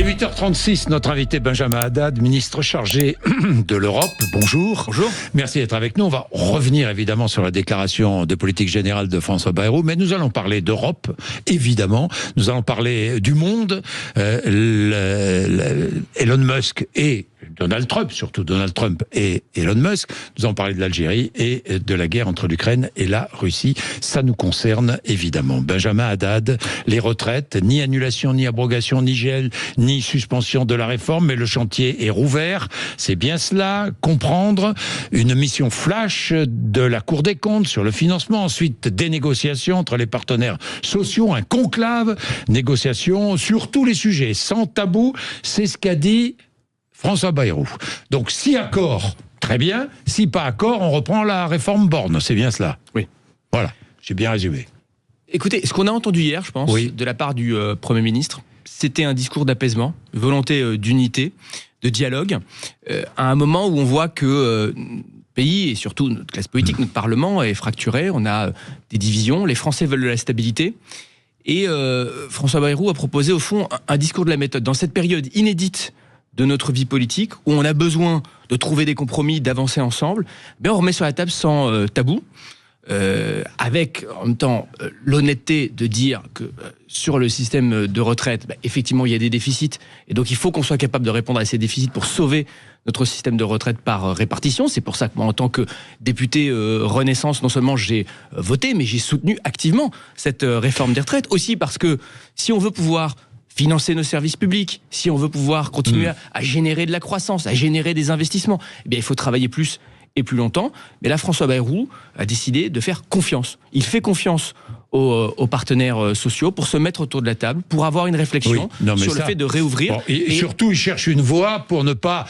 8h36, notre invité Benjamin Haddad, ministre chargé de l'Europe. Bonjour. Bonjour. Merci d'être avec nous. On va revenir évidemment sur la déclaration de politique générale de François Bayrou, mais nous allons parler d'Europe, évidemment. Nous allons parler du monde. Elon Musk et Donald Trump, surtout Donald Trump et Elon Musk. Nous allons parler de l'Algérie et de la guerre entre l'Ukraine et la Russie. Ça nous concerne évidemment. Benjamin Haddad, les retraites, ni annulation, ni abrogation, ni gel, ni suspension de la réforme, mais le chantier est rouvert. C'est bien cela, comprendre une mission flash de la Cour des comptes sur le financement, ensuite des négociations entre les partenaires sociaux, un conclave, négociations sur tous les sujets, sans tabou, c'est ce qu'a dit François Bayrou. Donc si accord, très bien, si pas accord, on reprend la réforme Borne, c'est bien cela. Oui. Voilà, j'ai bien résumé. Écoutez, ce qu'on a entendu hier, je pense, de la part du Premier ministre, c'était un discours d'apaisement, volonté d'unité, de dialogue, à un moment où on voit que notre pays, et surtout notre classe politique, notre Parlement est fracturé, on a des divisions, les Français veulent de la stabilité, et François Bayrou a proposé au fond un discours de la méthode. Dans cette période inédite de notre vie politique, où on a besoin de trouver des compromis, d'avancer ensemble, on remet sur la table sans tabou, avec en même temps l'honnêteté de dire que sur le système de retraite, effectivement il y a des déficits, et donc il faut qu'on soit capable de répondre à ces déficits pour sauver notre système de retraite par répartition. C'est pour ça que moi, en tant que député Renaissance, non seulement j'ai voté, mais j'ai soutenu activement cette réforme des retraites, aussi parce que si on veut pouvoir financer nos services publics, si on veut pouvoir continuer à générer de la croissance, à générer des investissements, eh bien, il faut travailler plus et plus longtemps. Mais là, François Bayrou a décidé de faire confiance. Il fait confiance aux partenaires sociaux pour se mettre autour de la table, pour avoir une réflexion sur le fait de réouvrir. Bon, et surtout, il cherche une voie pour ne pas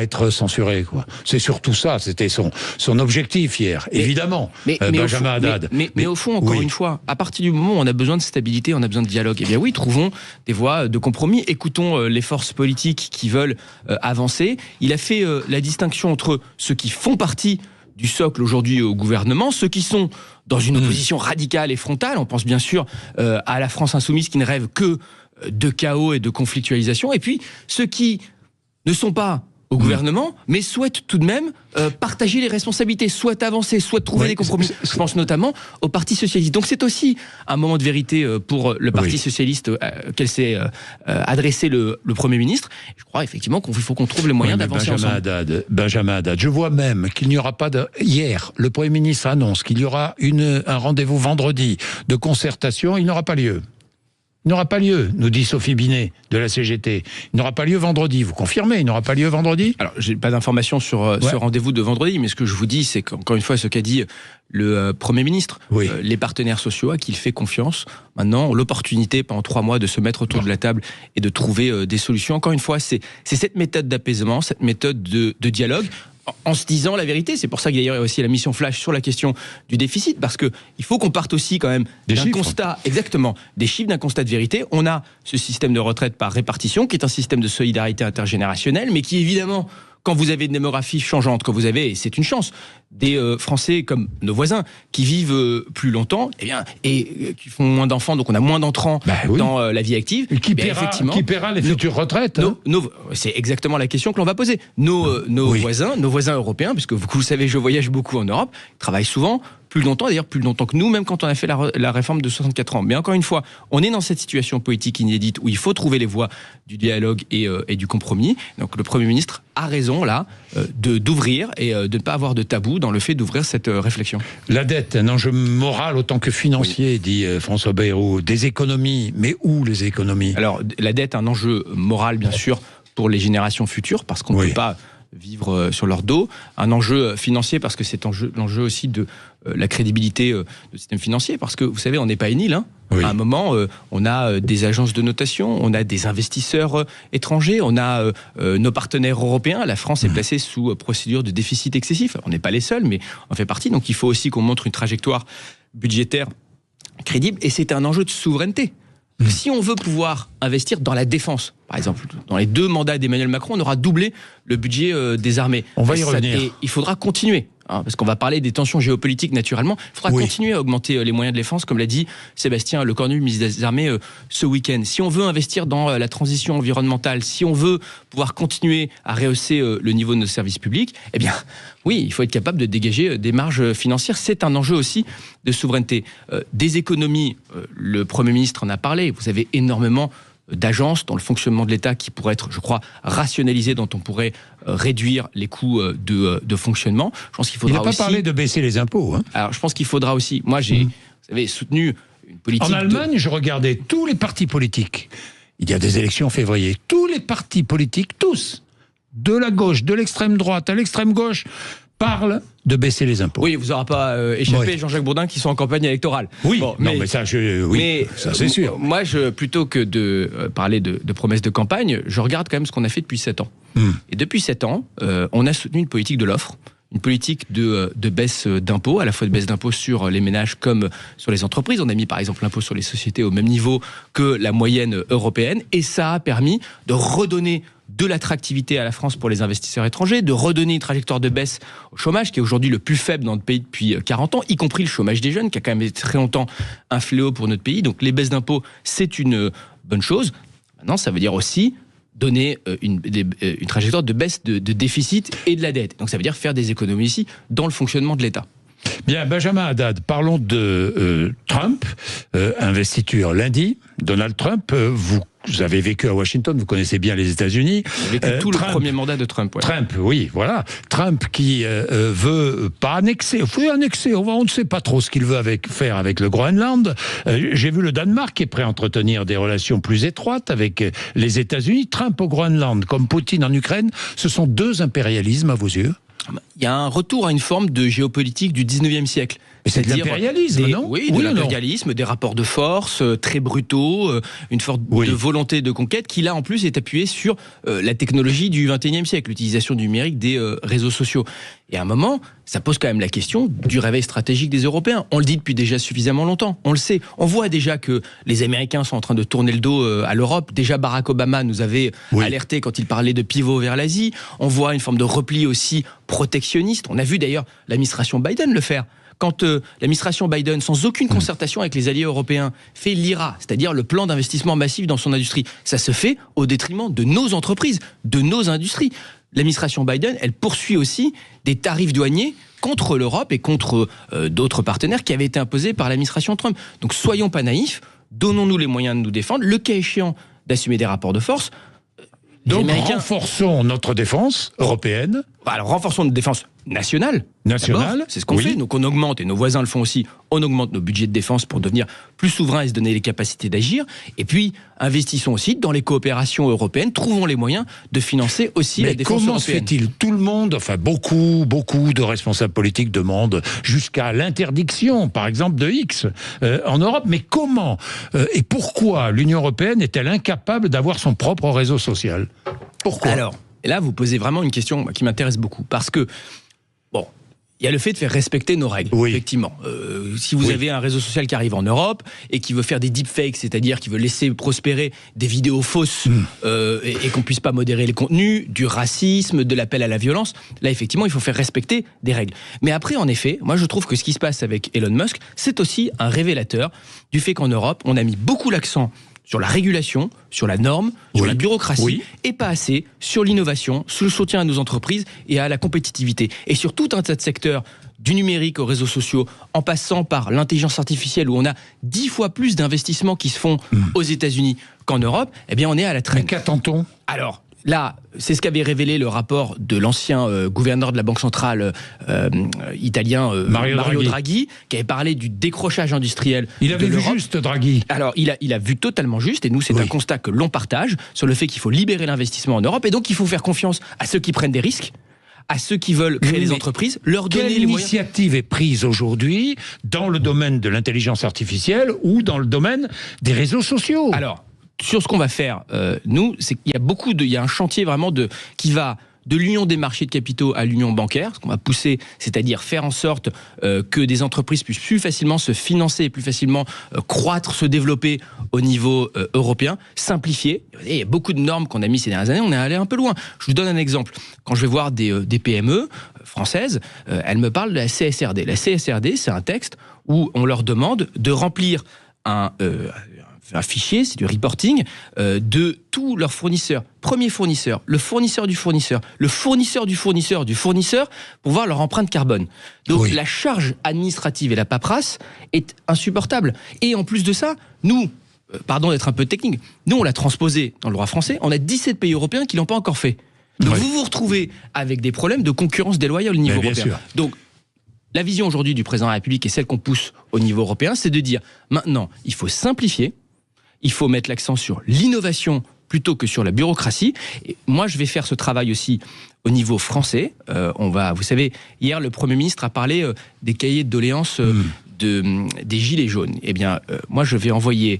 être censuré, quoi. C'est surtout ça, c'était son objectif hier, évidemment. Benjamin Haddad. Mais au fond, encore une fois, à partir du moment où on a besoin de stabilité, on a besoin de dialogue, eh bien oui, trouvons des voies de compromis, écoutons les forces politiques qui veulent avancer. Il a fait la distinction entre ceux qui font partie du socle aujourd'hui au gouvernement, ceux qui sont dans une opposition radicale et frontale, on pense bien sûr à la France insoumise qui ne rêve que de chaos et de conflictualisation, et puis ceux qui ne sont pas au gouvernement, mais souhaitent tout de même partager les responsabilités, soit avancer, soit trouver des compromis. Je pense notamment au Parti Socialiste. Donc c'est aussi un moment de vérité pour le Parti Socialiste qu'elle s'est adressé le Premier ministre. Je crois effectivement qu'il faut qu'on trouve les moyens d'avancer ensemble. Benjamin Haddad, je vois même qu'il n'y aura pas Hier, le Premier ministre annonce qu'il y aura un rendez-vous vendredi de concertation, il n'aura pas lieu. Il n'aura pas lieu, nous dit Sophie Binet de la CGT. Il n'aura pas lieu vendredi. Vous confirmez, il n'aura pas lieu vendredi ? Alors, j'ai pas d'informations sur ce rendez-vous de vendredi, mais ce que je vous dis, c'est qu'encore une fois, ce qu'a dit le Premier ministre, les partenaires sociaux, à qui il fait confiance, maintenant, l'opportunité pendant 3 mois de se mettre autour de la table et de trouver des solutions. Encore une fois, c'est cette méthode d'apaisement, cette méthode de dialogue, en se disant la vérité. C'est pour ça qu'il y a aussi la mission flash sur la question du déficit, parce que il faut qu'on parte aussi quand même d'un constat, exactement, des chiffres, d'un constat de vérité. On a ce système de retraite par répartition, qui est un système de solidarité intergénérationnelle, mais qui évidemment, quand vous avez une démographie changeante, quand vous avez, et c'est une chance, des Français comme nos voisins qui vivent plus longtemps, et qui font moins d'enfants, donc on a moins d'entrants dans la vie active. Et qui paiera les futures retraites c'est exactement la question que l'on va poser. Nos voisins européens, puisque vous le savez, je voyage beaucoup en Europe, travaillent souvent plus longtemps, d'ailleurs plus longtemps que nous, même quand on a fait la réforme de 64 ans. Mais encore une fois, on est dans cette situation politique inédite où il faut trouver les voies du dialogue et du compromis. Donc le Premier ministre a raison là d'ouvrir et de ne pas avoir de tabou dans le fait d'ouvrir cette réflexion. La dette, un enjeu moral autant que financier, dit François Bayrou. Des économies, mais où les économies ? Alors la dette, un enjeu moral bien sûr pour les générations futures, parce qu'on ne peut pas vivre sur leur dos, un enjeu financier parce que c'est l'enjeu aussi de la crédibilité du système financier, parce que vous savez, on n'est pas une île, hein. À un moment, on a des agences de notation, on a des investisseurs étrangers, on a nos partenaires européens. La France est placée sous procédure de déficit excessif. On n'est pas les seuls, mais on fait partie. Donc il faut aussi qu'on montre une trajectoire budgétaire crédible, et c'est un enjeu de souveraineté. Si on veut pouvoir investir dans la défense, par exemple, dans les 2 mandats d'Emmanuel Macron, on aura doublé le budget des armées. On va y revenir. Et il faudra continuer. parce qu'on va parler des tensions géopolitiques naturellement, il faudra continuer à augmenter les moyens de défense, comme l'a dit Sébastien Lecornu, ministre des Armées, ce week-end. Si on veut investir dans la transition environnementale, si on veut pouvoir continuer à rehausser le niveau de nos services publics, eh bien, oui, il faut être capable de dégager des marges financières. C'est un enjeu aussi de souveraineté. Des économies, le Premier ministre en a parlé, vous avez énormément d'agences dans le fonctionnement de l'État qui pourraient être, je crois, rationalisées, dont on pourrait réduire les coûts de fonctionnement. Je pense qu'il faudra Il n'a pas parlé de baisser les impôts. Hein. Alors, je pense qu'il faudra aussi... Moi, j'ai, vous savez, soutenu une politique... En Allemagne, je regardais tous les partis politiques. Il y a des élections en février. Tous les partis politiques, tous, de la gauche, de l'extrême droite à l'extrême gauche, parlent de baisser les impôts. Oui, vous n'aurez pas échappé Jean-Jacques Bourdin qui sont en campagne électorale. Oui, bon, mais ça, ça c'est sûr. Moi, plutôt que de parler de promesses de campagne, je regarde quand même ce qu'on a fait depuis 7 ans. Et depuis 7 ans, on a soutenu une politique de l'offre, une politique de baisse d'impôts, à la fois de baisse d'impôts sur les ménages comme sur les entreprises. On a mis par exemple l'impôt sur les sociétés au même niveau que la moyenne européenne, et ça a permis de redonner de l'attractivité à la France pour les investisseurs étrangers, de redonner une trajectoire de baisse au chômage, qui est aujourd'hui le plus faible dans notre pays depuis 40 ans, y compris le chômage des jeunes, qui a quand même été très longtemps un fléau pour notre pays. Donc les baisses d'impôts, c'est une bonne chose. Maintenant, ça veut dire aussi donner une trajectoire de baisse de déficit et de la dette. Donc ça veut dire faire des économies ici dans le fonctionnement de l'État. Bien, Benjamin Haddad, parlons de Trump, investiture lundi. Donald Trump, vous avez vécu à Washington, vous connaissez bien les États-Unis. Vous avez vécu tout le premier mandat de Trump. Ouais. Trump, oui, voilà. Trump qui veut pas annexer, on ne sait pas trop ce qu'il veut faire avec le Groenland. J'ai vu le Danemark qui est prêt à entretenir des relations plus étroites avec les États-Unis. Trump au Groenland, comme Poutine en Ukraine, ce sont deux impérialismes à vos yeux? Il y a un retour à une forme de géopolitique du 19e siècle. C'est de l'impérialisme, non? Oui, de l'impérialisme, des rapports de force très brutaux, une forte de volonté de conquête qui, là, en plus, est appuyée sur la technologie du 21e siècle, l'utilisation du numérique, des réseaux sociaux. Et à un moment, ça pose quand même la question du réveil stratégique des Européens. On le dit depuis déjà suffisamment longtemps, on le sait. On voit déjà que les Américains sont en train de tourner le dos à l'Europe. Déjà, Barack Obama nous avait alerté quand il parlait de pivot vers l'Asie. On voit une forme de repli aussi protectionniste. On a vu d'ailleurs l'administration Biden le faire. Quand l'administration Biden, sans aucune concertation avec les alliés européens, fait l'IRA, c'est-à-dire le plan d'investissement massif dans son industrie, ça se fait au détriment de nos entreprises, de nos industries. L'administration Biden, elle poursuit aussi des tarifs douaniers contre l'Europe et contre d'autres partenaires qui avaient été imposés par l'administration Trump. Donc soyons pas naïfs, donnons-nous les moyens de nous défendre, le cas échéant d'assumer des rapports de force. Donc renforçons notre défense européenne. Alors renforçons notre défense nationale. C'est ce qu'on fait. Donc on augmente, et nos voisins le font aussi, on augmente nos budgets de défense pour devenir plus souverains et se donner les capacités d'agir. Et puis investissons aussi dans les coopérations européennes, trouvons les moyens de financer aussi la défense européenne. Mais comment se fait-il? Tout le monde, enfin beaucoup de responsables politiques demandent jusqu'à l'interdiction, par exemple, de X en Europe. Mais comment et pourquoi l'Union européenne est-elle incapable d'avoir son propre réseau social? Pourquoi? Alors, et là, vous posez vraiment une question qui m'intéresse beaucoup. Parce que, bon, il y a le fait de faire respecter nos règles, effectivement. Si vous avez un réseau social qui arrive en Europe et qui veut faire des deepfakes, c'est-à-dire qui veut laisser prospérer des vidéos fausses et qu'on puisse pas modérer les contenus, du racisme, de l'appel à la violence, là, effectivement, il faut faire respecter des règles. Mais après, en effet, moi, je trouve que ce qui se passe avec Elon Musk, c'est aussi un révélateur du fait qu'en Europe, on a mis beaucoup l'accent sur la régulation, sur la norme, sur la bureaucratie, et pas assez sur l'innovation, sur le soutien à nos entreprises et à la compétitivité. Et sur tout un tas de secteurs, du numérique aux réseaux sociaux, en passant par l'intelligence artificielle, où on a 10 fois plus d'investissements qui se font aux États-Unis qu'en Europe, eh bien on est à la traîne. Mais qu'attend-on? Alors, là, c'est ce qu'avait révélé le rapport de l'ancien gouverneur de la Banque centrale italien, Mario Draghi, qui avait parlé du décrochage industriel. Il avait vu juste, Draghi. Alors, il a vu totalement juste, et nous, c'est un constat que l'on partage, sur le fait qu'il faut libérer l'investissement en Europe, et donc il faut faire confiance à ceux qui prennent des risques, à ceux qui veulent créer des entreprises, leur donner les moyens. Quelle initiative est prise aujourd'hui dans le domaine de l'intelligence artificielle ou dans le domaine des réseaux sociaux? Alors, sur ce qu'on va faire, nous, c'est qu'il y a il y a un chantier vraiment qui va de l'union des marchés de capitaux à l'union bancaire, ce qu'on va pousser, c'est-à-dire faire en sorte que des entreprises puissent plus facilement se financer, plus facilement croître, se développer au niveau européen, simplifier. Il y a beaucoup de normes qu'on a mis ces dernières années, on est allé un peu loin. Je vous donne un exemple. Quand je vais voir des PME françaises, elles me parlent de la CSRD. La CSRD, c'est un texte où on leur demande de remplir un fichier, c'est du reporting, de tous leurs fournisseurs. Premier fournisseur, le fournisseur du fournisseur, le fournisseur du fournisseur du fournisseur, pour voir leur empreinte carbone. Donc la charge administrative et la paperasse est insupportable. Et en plus de ça, nous, pardon d'être un peu technique, nous on l'a transposé dans le droit français, on a 17 pays européens qui ne l'ont pas encore fait. Donc vous vous retrouvez avec des problèmes de concurrence déloyale au niveau européen. Sûr. Donc la vision aujourd'hui du président de la République et celle qu'on pousse au niveau européen, c'est de dire maintenant, il faut simplifier, il faut mettre l'accent sur l'innovation plutôt que sur la bureaucratie. Et moi, je vais faire ce travail aussi au niveau français. Vous savez, hier, le Premier ministre a parlé des cahiers de doléances des Gilets jaunes. Eh bien, moi, je vais envoyer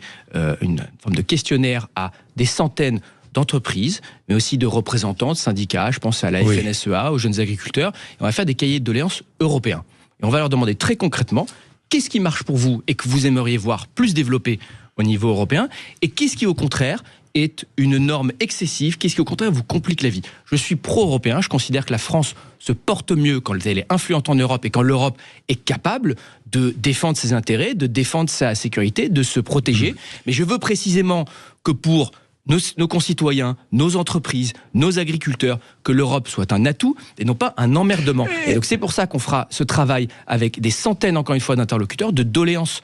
une forme de questionnaire à des centaines d'entreprises, mais aussi de représentants, de syndicats. Je pense à la FNSEA, aux jeunes agriculteurs. Et on va faire des cahiers de doléances européens. Et on va leur demander très concrètement qu'est-ce qui marche pour vous et que vous aimeriez voir plus développé au niveau européen, et qu'est-ce qui au contraire est une norme excessive, qu'est-ce qui au contraire vous complique la vie. Je suis pro-européen, je considère que la France se porte mieux quand elle est influente en Europe et quand l'Europe est capable de défendre ses intérêts, de défendre sa sécurité, de se protéger. Mais je veux précisément que pour nos concitoyens, nos entreprises, nos agriculteurs, que l'Europe soit un atout et non pas un emmerdement. Et donc c'est pour ça qu'on fera ce travail avec des centaines, encore une fois, d'interlocuteurs, de doléances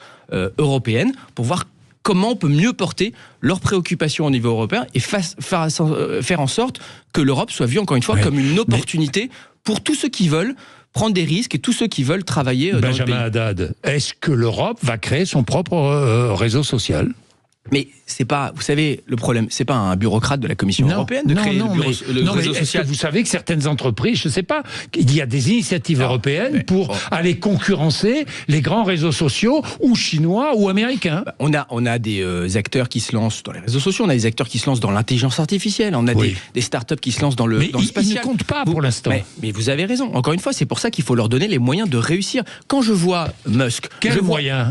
européennes, pour voir comment on peut mieux porter leurs préoccupations au niveau européen et faire en sorte que l'Europe soit vue, encore une fois, comme une opportunité pour tous ceux qui veulent prendre des risques et tous ceux qui veulent travailler dans le pays. Benjamin Haddad, est-ce que l'Europe va créer son propre réseau social ? Mais c'est pas, vous savez, le problème, c'est pas un bureaucrate de la Commission européenne de créer le réseau social. Vous savez que certaines entreprises, je sais pas, il y a des initiatives européennes pour aller concurrencer les grands réseaux sociaux, ou chinois ou américains. On a des acteurs qui se lancent dans les réseaux sociaux, on a des acteurs qui se lancent dans l'intelligence artificielle, on a des startups qui se lancent dans le spatial. Ils ne comptent pas pour l'instant. Mais vous avez raison. Encore une fois, c'est pour ça qu'il faut leur donner les moyens de réussir. Quand je vois Musk,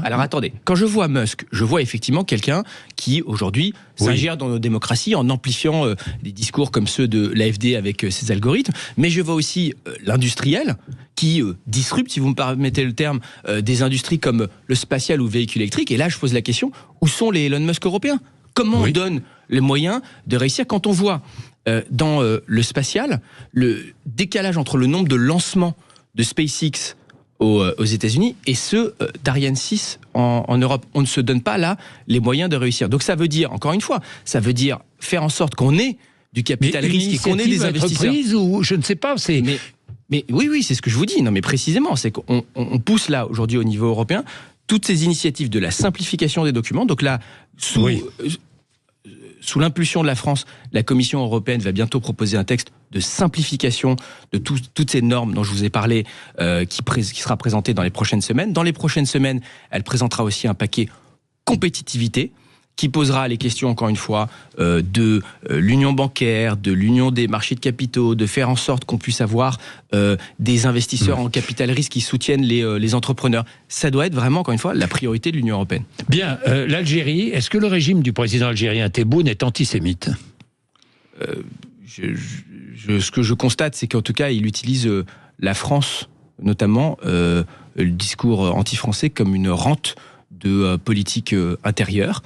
alors attendez, quand je vois Musk, je vois effectivement quelqu'un qui aujourd'hui s'ingère dans nos démocraties en amplifiant des discours comme ceux de l'AfD avec ses algorithmes, mais je vois aussi l'industriel qui disrupte, si vous me permettez le terme, des industries comme le spatial ou le véhicule électrique. Et là, je pose la question, où sont les Elon Musk européens ? Comment on donne les moyens de réussir quand on voit dans le spatial le décalage entre le nombre de lancements de SpaceX aux États-Unis et ceux d'Ariane 6 en Europe. On ne se donne pas là les moyens de réussir. Donc ça veut dire, encore une fois, ça veut dire faire en sorte qu'on ait du capital risque et qu'on ait des investisseurs. Ou je ne sais pas, c'est... Mais oui, c'est ce que je vous dis. Non, mais précisément, c'est qu'on pousse là aujourd'hui au niveau européen toutes ces initiatives de la simplification des documents. Donc là, sous l'impulsion de la France, la Commission européenne va bientôt proposer un texte de simplification de toutes ces normes dont je vous ai parlé, qui sera présenté dans les prochaines semaines. Dans les prochaines semaines, elle présentera aussi un paquet compétitivité qui posera les questions, encore une fois, de l'union bancaire, de l'union des marchés de capitaux, de faire en sorte qu'on puisse avoir des investisseurs en capital risque qui soutiennent les entrepreneurs. Ça doit être vraiment, encore une fois, la priorité de l'Union européenne. Bien, l'Algérie, est-ce que le régime du président algérien Tebboune est antisémite ? Ce que je constate, c'est qu'en tout cas, il utilise la France, notamment, le discours anti-français comme une rente de politique intérieure,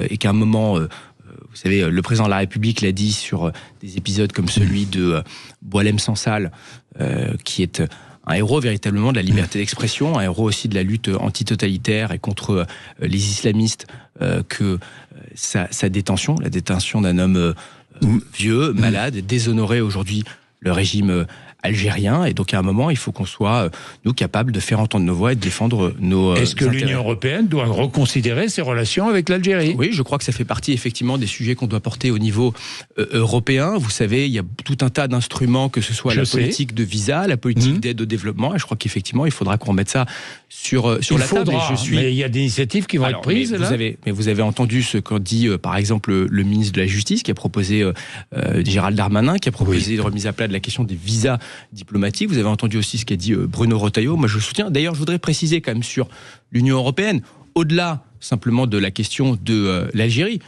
et qu'à un moment, vous savez, le président de la République l'a dit sur des épisodes comme celui de Boualem Sansal, qui est un héros véritablement de la liberté d'expression, un héros aussi de la lutte antitotalitaire et contre les islamistes, que sa détention, la détention d'un homme vieux, malade, déshonoré aujourd'hui le régime algérien. Et donc, à un moment, il faut qu'on soit, nous, capables de faire entendre nos voix et de défendre nos Est-ce que intérêts. l'Union européenne doit reconsidérer ses relations avec l'Algérie? Oui, je crois que ça fait partie, effectivement, des sujets qu'on doit porter au niveau européen. Vous savez, il y a tout un tas d'instruments, que ce soit politique de visa, la politique d'aide au développement. Et je crois qu'effectivement, il faudra qu'on remette ça sur la table. Mais il y a des initiatives qui vont être prises, là. Vous avez entendu ce qu'a dit, par exemple, le ministre de la Justice, qui a proposé, Gérald Darmanin, qui a proposé une remise à plat de la question des visas diplomatiques. Vous avez entendu aussi ce qu'a dit Bruno Retailleau. Moi, je le soutiens. D'ailleurs, je voudrais préciser quand même sur l'Union européenne, au-delà simplement de la question de l'Algérie,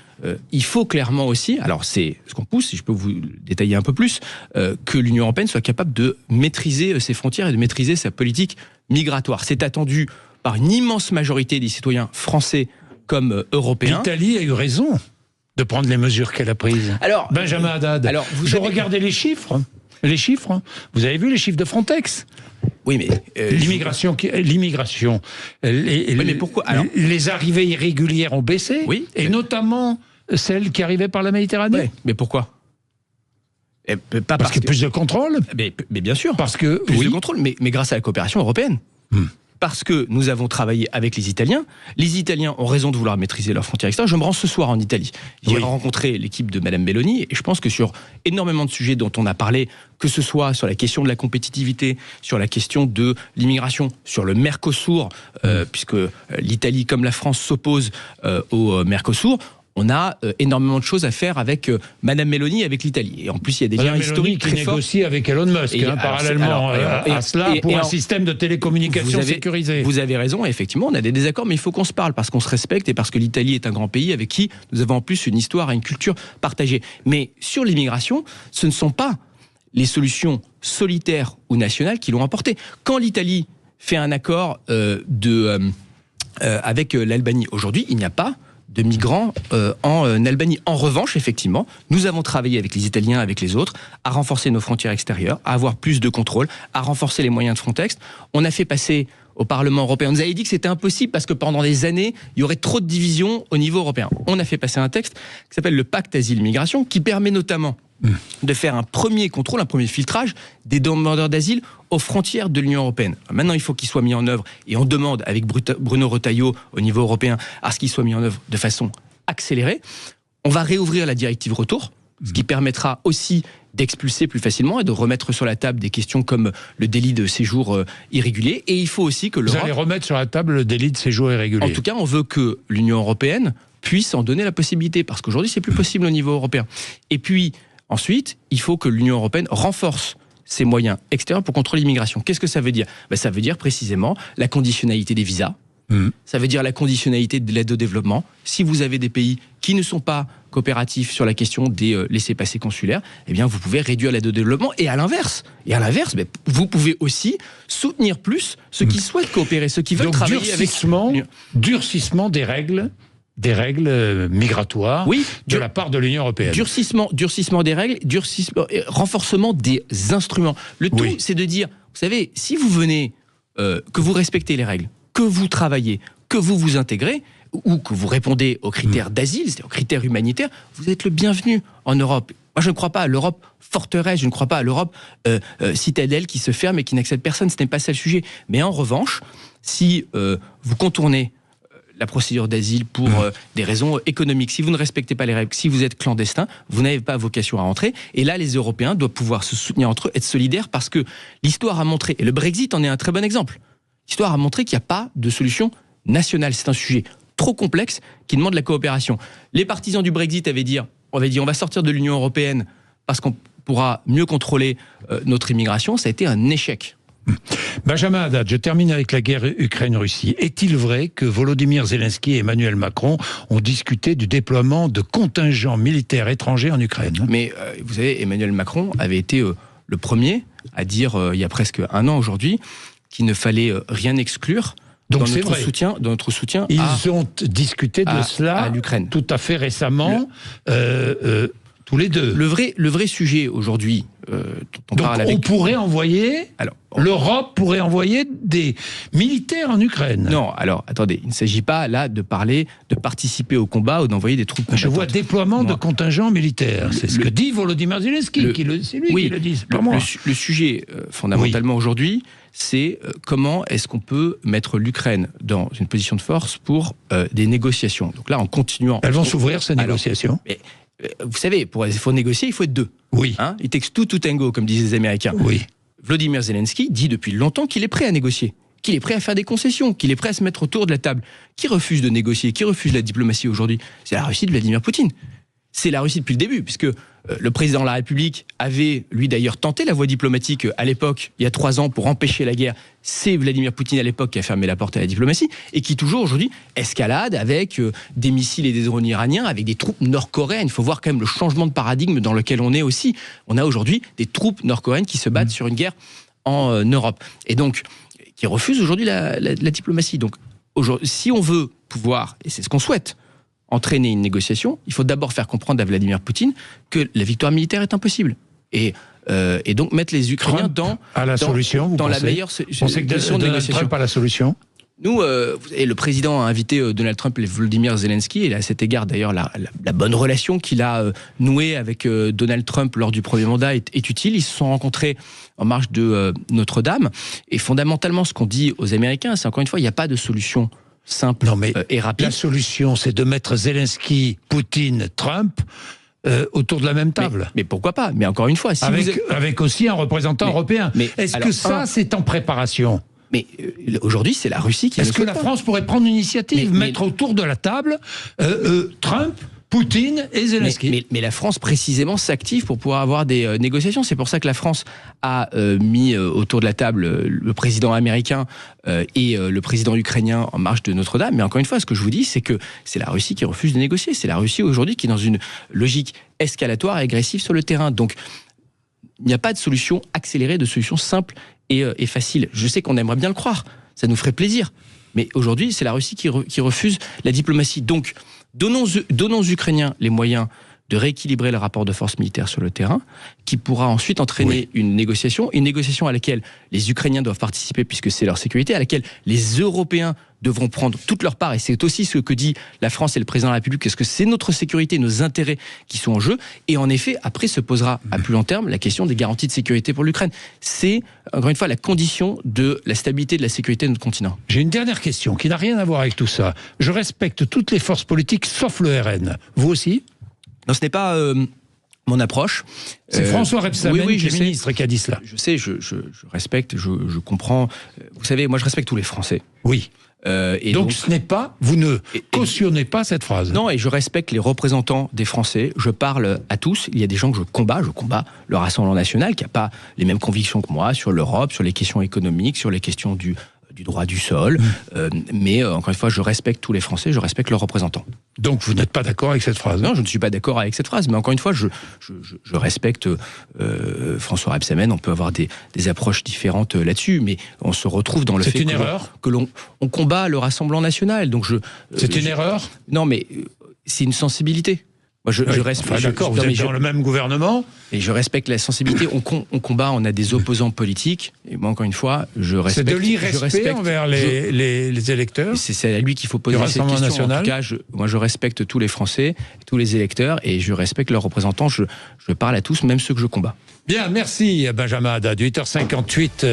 il faut clairement aussi, alors c'est ce qu'on pousse, si je peux vous détailler un peu plus, que l'Union européenne soit capable de maîtriser ses frontières et de maîtriser sa politique migratoire. C'est attendu par une immense majorité des citoyens français comme européens. L'Italie a eu raison de prendre les mesures qu'elle a prises. Alors, Benjamin Haddad, regardez les chiffres. Les chiffres, vous avez vu les chiffres de Frontex? Oui, mais l'immigration, mais pourquoi alors, les arrivées irrégulières ont baissé, et notamment celles qui arrivaient par la Méditerranée. Oui, mais pourquoi? Parce qu'il y a plus de contrôle. Mais bien sûr. Parce que plus de contrôle, mais grâce à la coopération européenne. Parce que nous avons travaillé avec les Italiens. Les Italiens ont raison de vouloir maîtriser leurs frontières extérieures. Je me rends ce soir en Italie. J'ai rencontré l'équipe de Madame Meloni et je pense que sur énormément de sujets dont on a parlé, que ce soit sur la question de la compétitivité, sur la question de l'immigration, sur le Mercosur, puisque l'Italie comme la France s'opposent au Mercosur, on a énormément de choses à faire avec Madame Meloni et avec l'Italie. Et en plus, il y a des liens historiques très forts. Qui négocie avec Elon Musk, parallèlement à cela, pour un système de télécommunication sécurisé. Vous avez raison, effectivement, on a des désaccords, mais il faut qu'on se parle, parce qu'on se respecte et parce que l'Italie est un grand pays avec qui nous avons en plus une histoire et une culture partagée. Mais sur l'immigration, ce ne sont pas les solutions solitaires ou nationales qui l'ont emporté. Quand l'Italie fait un accord avec l'Albanie, aujourd'hui, il n'y a pas de migrants en Albanie. En revanche, effectivement, nous avons travaillé avec les Italiens, avec les autres, à renforcer nos frontières extérieures, à avoir plus de contrôle, à renforcer les moyens de Frontex. On a fait passer au Parlement européen, on nous avait dit que c'était impossible parce que pendant des années, il y aurait trop de divisions au niveau européen. On a fait passer un texte qui s'appelle le Pacte Asile-Migration, qui permet notamment de faire un premier contrôle, un premier filtrage des demandeurs d'asile aux frontières de l'Union européenne. Maintenant, il faut qu'il soit mis en œuvre, et on demande avec Bruno Retailleau au niveau européen à ce qu'il soit mis en œuvre de façon accélérée. On va réouvrir la directive retour, ce qui permettra aussi d'expulser plus facilement et de remettre sur la table des questions comme le délit de séjour irrégulier. Et il faut aussi que l'Europe... Vous allez remettre sur la table le délit de séjour irrégulier. En tout cas, on veut que l'Union européenne puisse en donner la possibilité, parce qu'aujourd'hui, c'est plus possible au niveau européen. Et puis, ensuite, il faut que l'Union européenne renforce ses moyens extérieurs pour contrôler l'immigration. Qu'est-ce que ça veut dire? Ça veut dire précisément la conditionnalité des visas. Ça veut dire la conditionnalité de l'aide au développement. Si vous avez des pays qui ne sont pas coopératifs sur la question des laissez-passer consulaires, eh bien, vous pouvez réduire l'aide au développement. Et à l'inverse, vous pouvez aussi soutenir plus ceux qui souhaitent coopérer, ceux qui veulent travailler avec... Durcissement des règles migratoires de la part de l'Union européenne. Durcissement des règles, renforcement des instruments. Le tout, c'est de dire, vous savez, si vous venez, que vous respectez les règles, que vous travaillez, que vous vous intégrez, ou que vous répondez aux critères d'asile, c'est-à-dire aux critères humanitaires, vous êtes le bienvenu en Europe. Moi, je ne crois pas à l'Europe forteresse, je ne crois pas à l'Europe citadelle qui se ferme et qui n'accepte personne, ce n'est pas ça le sujet. Mais en revanche, si vous contournez la procédure d'asile pour des raisons économiques, si vous ne respectez pas les règles, si vous êtes clandestin, vous n'avez pas vocation à entrer. Et là, les Européens doivent pouvoir se soutenir entre eux, être solidaires, parce que l'histoire a montré, et le Brexit en est un très bon exemple, l'histoire a montré qu'il n'y a pas de solution nationale. C'est un sujet trop complexe qui demande la coopération. Les partisans du Brexit avaient dit on va sortir de l'Union européenne parce qu'on pourra mieux contrôler notre immigration. Ça a été un échec. Benjamin Haddad, je termine avec la guerre Ukraine-Russie. Est-il vrai que Volodymyr Zelensky et Emmanuel Macron ont discuté du déploiement de contingents militaires étrangers en Ukraine? Mais vous savez, Emmanuel Macron avait été le premier à dire, il y a presque un an aujourd'hui, qu'il ne fallait rien exclure dans notre soutien Ils ont discuté de cela à l'Ukraine. Tout à fait récemment. tous les deux. Le vrai sujet aujourd'hui, dont on Donc parle avec... on pourrait envoyer... L'Europe pourrait envoyer des militaires en Ukraine. Non, alors, attendez, il ne s'agit pas là de parler de participer au combat ou d'envoyer des troupes combattantes. Je vois déploiement de contingents militaires. C'est ce que dit Volodymyr Zelensky, c'est lui qui le dit, c'est pas moi. Le sujet, fondamentalement aujourd'hui, c'est comment est-ce qu'on peut mettre l'Ukraine dans une position de force pour des négociations. Donc là, en continuant... Elles vont s'ouvrir, ces négociations. Vous savez, il faut négocier, il faut être deux. Oui. It takes two to tango, comme disent les Américains. Oui. Volodymyr Zelensky dit depuis longtemps qu'il est prêt à négocier, qu'il est prêt à faire des concessions, qu'il est prêt à se mettre autour de la table. Qui refuse de négocier? Qui refuse la diplomatie aujourd'hui? C'est la Russie de Vladimir Poutine. C'est la Russie depuis le début, puisque le président de la République avait, lui d'ailleurs, tenté la voie diplomatique à l'époque, il y a 3 ans, pour empêcher la guerre. C'est Vladimir Poutine à l'époque qui a fermé la porte à la diplomatie, et qui toujours aujourd'hui escalade avec des missiles et des drones iraniens, avec des troupes nord-coréennes. Il faut voir quand même le changement de paradigme dans lequel on est aussi. On a aujourd'hui des troupes nord-coréennes qui se battent sur une guerre en Europe. Et donc, qui refusent aujourd'hui la diplomatie. Donc, si on veut pouvoir, et c'est ce qu'on souhaite, entraîner une négociation, il faut d'abord faire comprendre à Vladimir Poutine que la victoire militaire est impossible. Et donc mettre les Ukrainiens dans la meilleure position de négociation. Trump a la solution. Nous, et le président a invité Donald Trump et Volodymyr Zelensky, et à cet égard d'ailleurs la bonne relation qu'il a nouée avec Donald Trump lors du premier mandat est utile. Ils se sont rencontrés en marge de Notre-Dame, et fondamentalement ce qu'on dit aux Américains, c'est encore une fois, il n'y a pas de solution simple et rapide. La solution, c'est de mettre Zelensky, Poutine, Trump autour de la même table. Mais pourquoi pas? Mais encore une fois, si avec aussi un représentant européen. Est-ce que ça, c'est en préparation? Mais aujourd'hui, c'est la Russie qui... Est-ce que la France pourrait prendre une initiative, mettre autour de la table Trump, Poutine et Zelensky? Mais la France, précisément, s'active pour pouvoir avoir des négociations. C'est pour ça que la France a mis autour de la table le président américain et le président ukrainien en marge de Notre-Dame. Mais encore une fois, ce que je vous dis, c'est que c'est la Russie qui refuse de négocier. C'est la Russie aujourd'hui qui est dans une logique escalatoire et agressive sur le terrain. Donc, il n'y a pas de solution accélérée, de solution simple et facile. Je sais qu'on aimerait bien le croire. Ça nous ferait plaisir. Mais aujourd'hui, c'est la Russie qui refuse la diplomatie. Donc, donnons aux Ukrainiens les moyens de rééquilibrer le rapport de force militaire sur le terrain, qui pourra ensuite entraîner une négociation à laquelle les Ukrainiens doivent participer puisque c'est leur sécurité, à laquelle les Européens devront prendre toute leur part, et c'est aussi ce que dit la France et le président de la République, parce que c'est notre sécurité, nos intérêts qui sont en jeu, et en effet, après se posera à plus long terme la question des garanties de sécurité pour l'Ukraine. C'est, encore une fois, la condition de la stabilité et de la sécurité de notre continent. J'ai une dernière question qui n'a rien à voir avec tout ça. Je respecte toutes les forces politiques sauf le RN. Vous aussi ? Non, ce n'est pas mon approche. C'est François Rebsamen, le ministre, qui a dit cela. Je sais, je respecte, je comprends. Vous savez, moi je respecte tous les Français. Oui. Et donc ce n'est pas, vous ne cautionnez pas cette phrase. Non, et je respecte les représentants des Français. Je parle à tous. Il y a des gens que je combats le Rassemblement national qui n'a pas les mêmes convictions que moi sur l'Europe, sur les questions économiques, sur les questions du droit du sol. Mais encore une fois, je respecte tous les Français, je respecte leurs représentants. Donc vous n'êtes pas d'accord avec cette phrase? Non, je ne suis pas d'accord avec cette phrase. Mais encore une fois, je respecte François Rebsamen. On peut avoir des approches différentes là-dessus, mais on se retrouve dans le fait que l'on combat le Rassemblement national. Donc c'est une erreur? Non, mais c'est une sensibilité. Moi, je respecte. Enfin, d'accord, vous êtes dans le même gouvernement. Et je respecte la sensibilité. On combat, on a des opposants politiques. Et moi, encore une fois, je respecte. C'est de l'irrespect envers les électeurs. C'est à lui qu'il faut poser cette question. National. En tout cas, moi, je respecte tous les Français, tous les électeurs, et je respecte leurs représentants. Je parle à tous, même ceux que je combats. Bien, merci Benjamin Haddad. 8h58.